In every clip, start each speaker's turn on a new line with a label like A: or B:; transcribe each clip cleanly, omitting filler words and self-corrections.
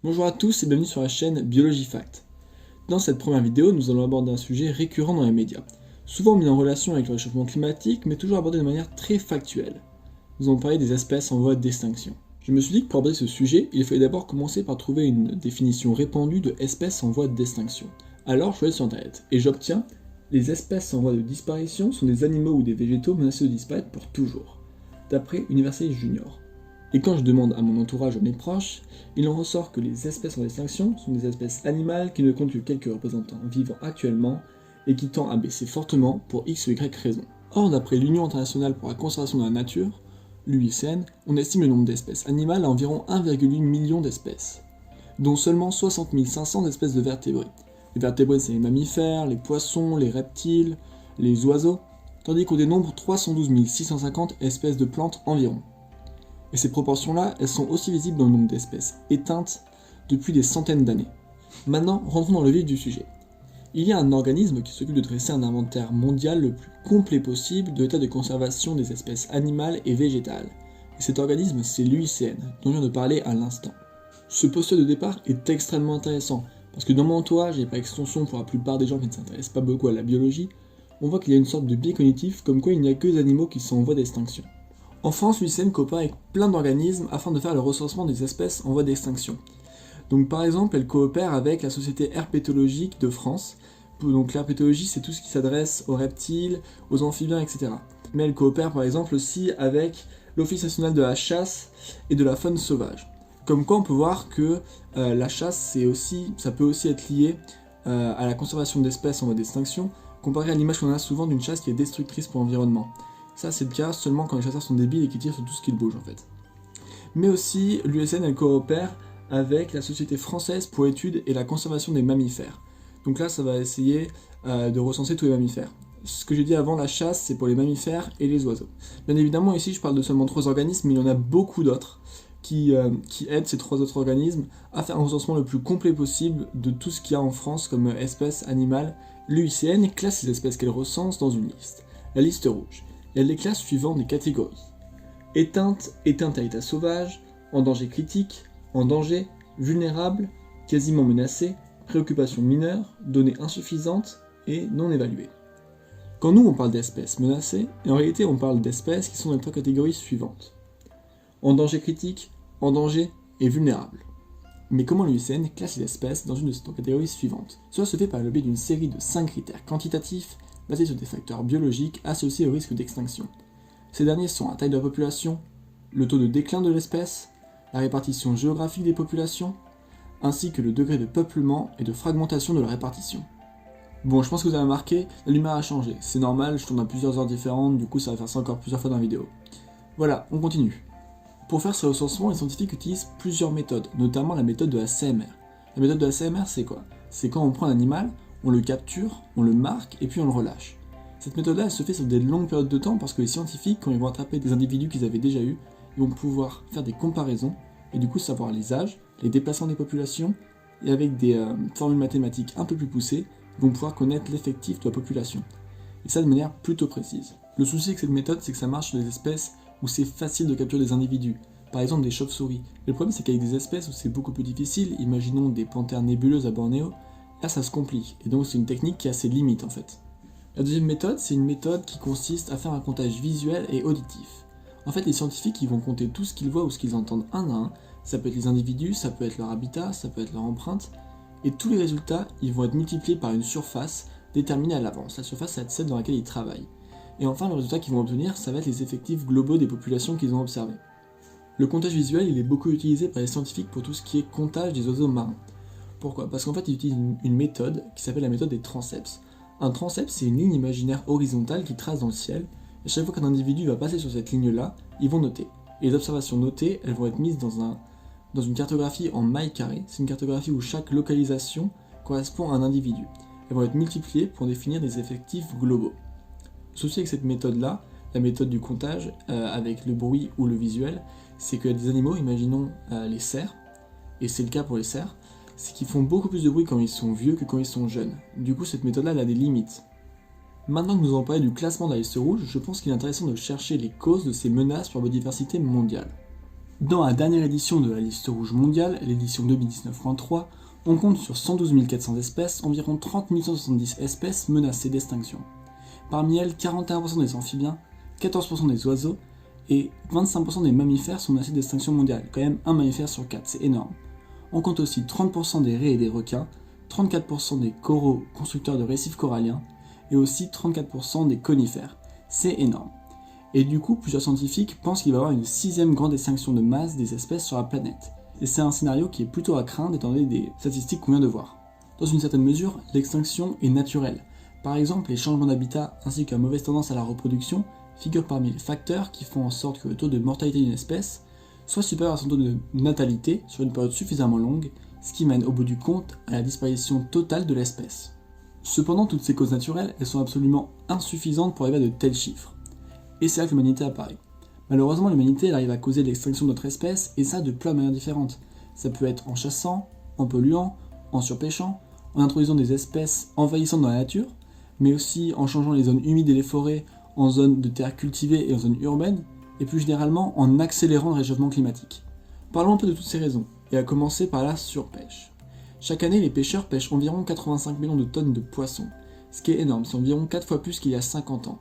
A: Bonjour à tous et bienvenue sur la chaîne Biology Fact. Dans cette première vidéo, nous allons aborder un sujet récurrent dans les médias, souvent mis en relation avec le réchauffement climatique, mais toujours abordé de manière très factuelle. Nous allons parler des espèces en voie d'extinction. Je me suis dit que pour aborder ce sujet, il fallait d'abord commencer par trouver une définition répandue de espèces en voie d'extinction. Alors je suis allé sur internet, et j'obtiens les espèces en voie de disparition sont des animaux ou des végétaux menacés de disparaître pour toujours, d'après Universalis Junior. Et quand je demande à mon entourage ou à mes proches, il en ressort que les espèces en extinction sont des espèces animales qui ne comptent que quelques représentants vivants actuellement et qui tendent à baisser fortement pour X ou Y raison. Or, d'après l'Union internationale pour la conservation de la nature, l'UICN, on estime le nombre d'espèces animales à environ 1,8 million d'espèces, dont seulement 60 500 espèces de vertébrés. Les vertébrés, c'est les mammifères, les poissons, les reptiles, les oiseaux, tandis qu'on dénombre 312 650 espèces de plantes environ. Et ces proportions-là, elles sont aussi visibles dans le nombre d'espèces éteintes depuis des centaines d'années. Maintenant, rentrons dans le vif du sujet. Il y a un organisme qui s'occupe de dresser un inventaire mondial le plus complet possible de l'état de conservation des espèces animales et végétales. Et cet organisme, c'est l'UICN, dont je viens de parler à l'instant. Ce postulat de départ est extrêmement intéressant, parce que dans mon entourage, et par extension pour la plupart des gens qui ne s'intéressent pas beaucoup à la biologie, on voit qu'il y a une sorte de biais cognitif comme quoi il n'y a que des animaux qui sont en voie d'extinction. En France, l'UICN coopère avec plein d'organismes afin de faire le recensement des espèces en voie d'extinction. Donc par exemple, elle coopère avec la Société herpétologique de France. Donc l'herpétologie, c'est tout ce qui s'adresse aux reptiles, aux amphibiens, etc. Mais elle coopère par exemple aussi avec l'Office national de la chasse et de la faune sauvage. Comme quoi on peut voir que la chasse, ça peut aussi être lié à la conservation d'espèces en voie d'extinction, comparé à l'image qu'on a souvent d'une chasse qui est destructrice pour l'environnement. Ça, c'est le cas seulement quand les chasseurs sont débiles et qu'ils tirent sur tout ce qui bouge en fait. Mais aussi, l'UICN elle coopère avec la Société française pour l'étude et la conservation des mammifères. Donc là, ça va essayer de recenser tous les mammifères. Ce que j'ai dit avant, la chasse, c'est pour les mammifères et les oiseaux. Bien évidemment, ici, je parle de seulement 3 organismes, mais il y en a beaucoup d'autres qui aident ces 3 autres organismes à faire un recensement le plus complet possible de tout ce qu'il y a en France comme espèces animales. L'UICN classe les espèces qu'elle recense dans une liste, la liste rouge. Et elle les classe suivant des catégories. Éteinte, éteinte à état sauvage, en danger critique, en danger, vulnérable, quasiment menacée, préoccupation mineure, données insuffisantes et non évaluées. Quand nous on parle d'espèces menacées, en réalité on parle d'espèces qui sont dans les 3 catégories suivantes. En danger critique, en danger et vulnérable. Mais comment l'UICN classe les espèces dans une de ces 3 catégories suivantes? Cela se fait par le biais d'une série de 5 critères quantitatifs basés sur des facteurs biologiques associés au risque d'extinction. Ces derniers sont la taille de la population, le taux de déclin de l'espèce, la répartition géographique des populations, ainsi que le degré de peuplement et de fragmentation de la répartition. Bon, je pense que vous avez remarqué, la lumière a changé. C'est normal, je tourne à plusieurs heures différentes, du coup ça va faire ça encore plusieurs fois dans la vidéo. Voilà, on continue. Pour faire ce recensement, les scientifiques utilisent plusieurs méthodes, notamment la méthode de la CMR. La méthode de la CMR, c'est quoi? C'est quand on prend un animal, on le capture, on le marque et puis on le relâche. Cette méthode-là, elle se fait sur des longues périodes de temps parce que les scientifiques, quand ils vont attraper des individus qu'ils avaient déjà eus, ils vont pouvoir faire des comparaisons et du coup savoir les âges, les déplacements des populations et avec des formules mathématiques un peu plus poussées, ils vont pouvoir connaître l'effectif de la population. Et ça de manière plutôt précise. Le souci avec cette méthode, c'est que ça marche sur des espèces où c'est facile de capturer des individus. Par exemple des chauves-souris. Le problème, c'est qu'avec des espèces où c'est beaucoup plus difficile, imaginons des panthères nébuleuses à Bornéo, là ça se complique, et donc c'est une technique qui a ses limites en fait. La deuxième méthode, c'est une méthode qui consiste à faire un comptage visuel et auditif. En fait, les scientifiques ils vont compter tout ce qu'ils voient ou ce qu'ils entendent un à un, ça peut être les individus, ça peut être leur habitat, ça peut être leur empreinte, et tous les résultats ils vont être multipliés par une surface déterminée à l'avance. La surface, ça va être celle dans laquelle ils travaillent. Et enfin, le résultat qu'ils vont obtenir, ça va être les effectifs globaux des populations qu'ils ont observées. Le comptage visuel, il est beaucoup utilisé par les scientifiques pour tout ce qui est comptage des oiseaux marins. Pourquoi? Parce qu'en fait, ils utilisent une méthode qui s'appelle la méthode des transepts. Un transept, c'est une ligne imaginaire horizontale qui trace dans le ciel, et chaque fois qu'un individu va passer sur cette ligne-là, ils vont noter. Et les observations notées, elles vont être mises dans une cartographie en mailles carrées. C'est une cartographie où chaque localisation correspond à un individu. Elles vont être multipliées pour définir des effectifs globaux. Le souci avec cette méthode-là, la méthode du comptage, avec le bruit ou le visuel, c'est qu'il y a des animaux, imaginons les cerfs, et c'est le cas pour les cerfs, c'est qu'ils font beaucoup plus de bruit quand ils sont vieux que quand ils sont jeunes. Du coup, cette méthode-là, elle a des limites. Maintenant que nous avons parlé du classement de la liste rouge, je pense qu'il est intéressant de chercher les causes de ces menaces pour la biodiversité mondiale. Dans la dernière édition de la liste rouge mondiale, l'édition 2019-3, on compte sur 112 400 espèces, environ 30 170 espèces menacées d'extinction. Parmi elles, 41% des amphibiens, 14% des oiseaux et 25% des mammifères sont menacés d'extinction mondiale, quand même un mammifère sur 4, c'est énorme. On compte aussi 30% des raies et des requins, 34% des coraux constructeurs de récifs coralliens et aussi 34% des conifères, c'est énorme. Et du coup, plusieurs scientifiques pensent qu'il va y avoir une 6ème grande extinction de masse des espèces sur la planète. Et c'est un scénario qui est plutôt à craindre étant donné des statistiques qu'on vient de voir. Dans une certaine mesure, l'extinction est naturelle. Par exemple, les changements d'habitat ainsi qu'une mauvaise tendance à la reproduction figurent parmi les facteurs qui font en sorte que le taux de mortalité d'une espèce soit supérieur à son taux de natalité sur une période suffisamment longue, ce qui mène au bout du compte à la disparition totale de l'espèce. Cependant, toutes ces causes naturelles, elles sont absolument insuffisantes pour arriver à de tels chiffres. Et c'est là que l'humanité apparaît. Malheureusement, l'humanité elle arrive à causer l'extinction de notre espèce, et ça de plein de manières différentes. Ça peut être en chassant, en polluant, en surpêchant, en introduisant des espèces envahissantes dans la nature, mais aussi en changeant les zones humides et les forêts en zones de terres cultivées et en zones urbaines, et plus généralement en accélérant le réchauffement climatique. Parlons un peu de toutes ces raisons, et à commencer par la surpêche. Chaque année, les pêcheurs pêchent environ 85 millions de tonnes de poissons, ce qui est énorme, c'est environ 4 fois plus qu'il y a 50 ans.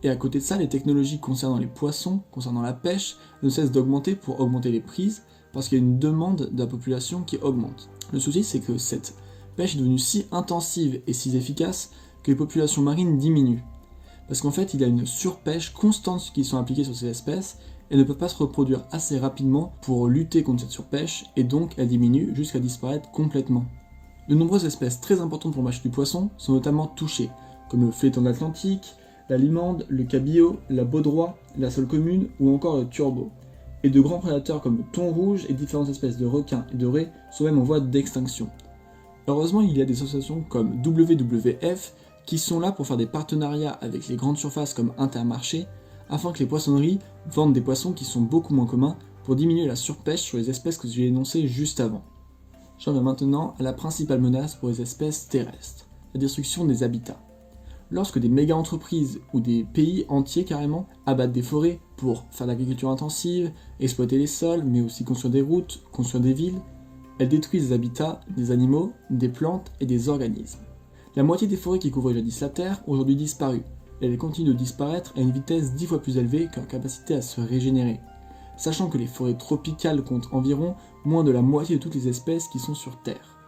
A: Et à côté de ça, les technologies concernant les poissons, concernant la pêche, ne cessent d'augmenter pour augmenter les prises, parce qu'il y a une demande de la population qui augmente. Le souci, c'est que cette pêche est devenue si intensive et si efficace que les populations marines diminuent. Parce qu'en fait, il y a une surpêche constante qui sont appliquées sur ces espèces, et ne peuvent pas se reproduire assez rapidement pour lutter contre cette surpêche, et donc elles diminuent jusqu'à disparaître complètement. De nombreuses espèces très importantes pour le marché du poisson sont notamment touchées, comme le fléton de l'Atlantique, la limande, le cabillaud, la baudroie, la sole commune ou encore le turbo. Et de grands prédateurs comme le thon rouge et différentes espèces de requins et de raies sont même en voie d'extinction. Heureusement, il y a des associations comme WWF qui sont là pour faire des partenariats avec les grandes surfaces comme Intermarché afin que les poissonneries vendent des poissons qui sont beaucoup moins communs pour diminuer la surpêche sur les espèces que j'ai énoncées juste avant. J'en viens maintenant à la principale menace pour les espèces terrestres, la destruction des habitats. Lorsque des méga-entreprises ou des pays entiers carrément abattent des forêts pour faire de l'agriculture intensive, exploiter les sols, mais aussi construire des routes, construire des villes, elles détruisent des habitats, des animaux, des plantes et des organismes. La moitié des forêts qui couvraient jadis la Terre ont aujourd'hui disparu, et elles continuent de disparaître à une vitesse 10 fois plus élevée que leur capacité à se régénérer, sachant que les forêts tropicales comptent environ moins de la moitié de toutes les espèces qui sont sur Terre,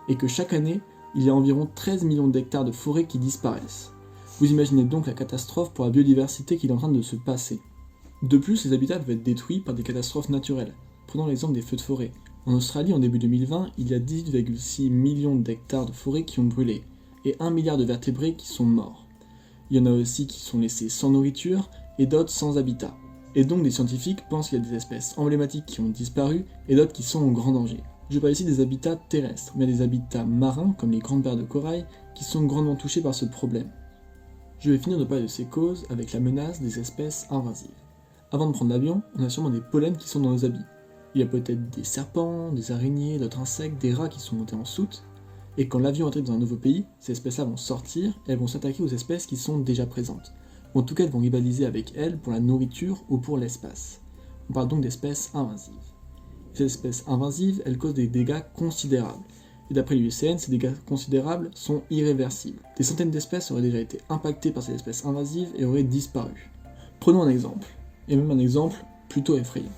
A: et que chaque année, il y a environ 13 millions d'hectares de forêts qui disparaissent. Vous imaginez donc la catastrophe pour la biodiversité qui est en train de se passer. De plus, ces habitats peuvent être détruits par des catastrophes naturelles. Prenons l'exemple des feux de forêt. En Australie, en début 2020, il y a 18,6 millions d'hectares de forêt qui ont brûlé, et 1 milliard de vertébrés qui sont morts. Il y en a aussi qui sont laissés sans nourriture, et d'autres sans habitat. Et donc des scientifiques pensent qu'il y a des espèces emblématiques qui ont disparu, et d'autres qui sont en grand danger. Je parle ici des habitats terrestres, mais des habitats marins, comme les grandes barres de corail, qui sont grandement touchés par ce problème. Je vais finir de parler de ces causes avec la menace des espèces invasives. Avant de prendre l'avion, on a sûrement des pollens qui sont dans nos habits. Il y a peut-être des serpents, des araignées, d'autres insectes, des rats qui sont montés en soute, et quand l'avion atterrit dans un nouveau pays, ces espèces-là vont sortir et elles vont s'attaquer aux espèces qui sont déjà présentes. Ou en tout cas, elles vont rivaliser avec elles pour la nourriture ou pour l'espace. On parle donc d'espèces invasives. Ces espèces invasives, elles causent des dégâts considérables. Et d'après l'UICN, ces dégâts considérables sont irréversibles. Des centaines d'espèces auraient déjà été impactées par ces espèces invasives et auraient disparu. Prenons un exemple, et même un exemple plutôt effrayant.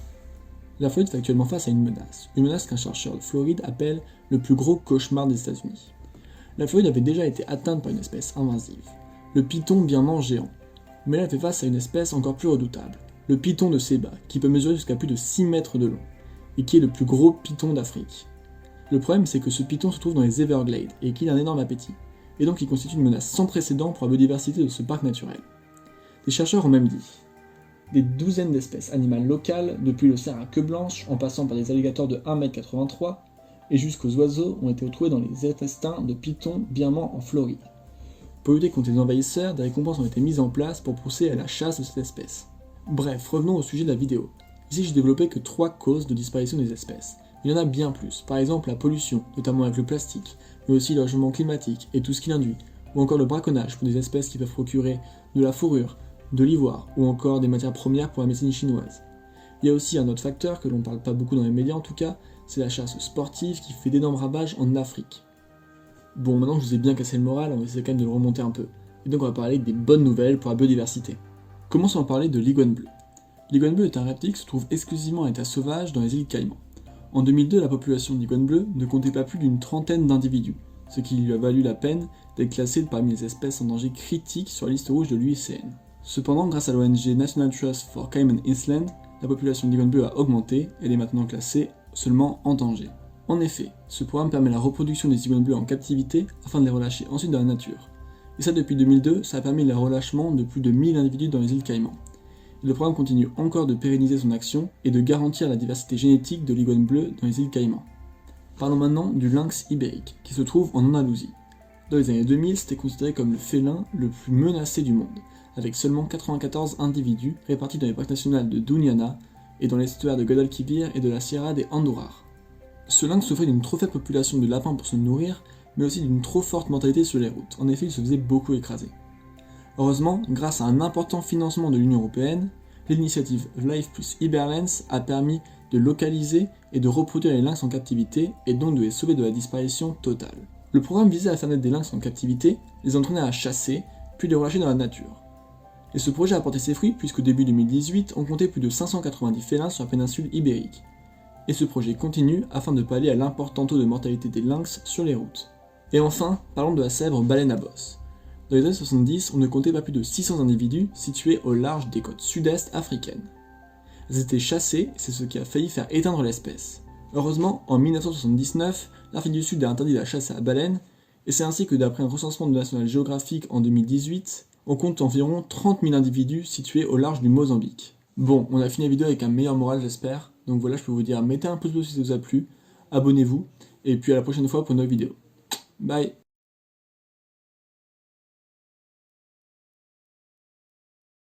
A: La Floride fait actuellement face à une menace qu'un chercheur de Floride appelle le plus gros cauchemar des États-Unis. La Floride avait déjà été atteinte par une espèce invasive, le python birman géant. Mais là, elle fait face à une espèce encore plus redoutable, le python de Seba, qui peut mesurer jusqu'à plus de 6 mètres de long, et qui est le plus gros python d'Afrique. Le problème, c'est que ce python se trouve dans les Everglades et qu'il a un énorme appétit, et donc il constitue une menace sans précédent pour la biodiversité de ce parc naturel. Des chercheurs ont même dit des douzaines d'espèces animales locales, depuis le cerf à queue blanche, en passant par des alligators de 1,83 m, et jusqu'aux oiseaux, ont été retrouvés dans les intestins de pythons birmans en Floride. Pour lutter contre les envahisseurs, des récompenses ont été mises en place pour pousser à la chasse de cette espèce. Bref, revenons au sujet de la vidéo. Ici, j'ai développé que 3 causes de disparition des espèces. Il y en a bien plus, par exemple la pollution, notamment avec le plastique, mais aussi le changement climatique et tout ce qu'il induit, ou encore le braconnage pour des espèces qui peuvent procurer de la fourrure, de l'ivoire, ou encore des matières premières pour la médecine chinoise. Il y a aussi un autre facteur que l'on ne parle pas beaucoup dans les médias en tout cas, c'est la chasse sportive qui fait d'énormes ravages en Afrique. Bon, maintenant que je vous ai bien cassé le moral, on va essayer quand même de le remonter un peu. Et donc on va parler des bonnes nouvelles pour la biodiversité. Commençons par parler de l'iguane bleue. L'iguane bleue est un reptile qui se trouve exclusivement en état sauvage dans les îles Caïmans. En 2002, la population d'iguane bleue ne comptait pas plus d'une trentaine d'individus, ce qui lui a valu la peine d'être classée parmi les espèces en danger critique sur la liste rouge de l'UICN. Cependant, grâce à l'ONG National Trust for Cayman Islands, la population d'iguane bleue a augmenté, elle est maintenant classée seulement en danger. En effet, ce programme permet la reproduction des iguanes bleues en captivité afin de les relâcher ensuite dans la nature. Et ça depuis 2002, ça a permis le relâchement de plus de 1000 individus dans les îles Caïmans. Le programme continue encore de pérenniser son action et de garantir la diversité génétique de l'iguane bleue dans les îles Caïmans. Parlons maintenant du lynx ibérique, qui se trouve en Andalousie. Dans les années 2000, c'était considéré comme le félin le plus menacé du monde, avec seulement 94 individus répartis dans les parcs nationaux de Doñana et dans l'estuaire de Guadalquivir et de la Sierra de Andújar. Ce lynx souffrait d'une trop faible population de lapins pour se nourrir, mais aussi d'une trop forte mortalité sur les routes. En effet, il se faisait beaucoup écraser. Heureusement, grâce à un important financement de l'Union Européenne, l'initiative Life plus Iberlens a permis de localiser et de reproduire les lynx en captivité et donc de les sauver de la disparition totale. Le programme visait à faire naître des lynx en captivité, les entraîner à chasser, puis les relâcher dans la nature. Et ce projet a porté ses fruits puisqu'au début 2018, on comptait plus de 590 félins sur la péninsule ibérique. Et ce projet continue afin de pallier à l'important taux de mortalité des lynx sur les routes. Et enfin, parlons de la célèbre baleine à bosse. Dans les années 70, on ne comptait pas plus de 600 individus situés au large des côtes sud-est africaines. Elles étaient chassées et c'est ce qui a failli faire éteindre l'espèce. Heureusement, en 1979, l'Afrique du Sud a interdit la chasse à la baleine, et c'est ainsi que d'après un recensement de National Geographic en 2018, on compte environ 30 000 individus situés au large du Mozambique. Bon, on a fini la vidéo avec un meilleur moral j'espère, donc voilà je peux vous dire mettez un pouce bleu si ça vous a plu, abonnez-vous, et puis à la prochaine fois pour une nouvelle vidéo. Bye.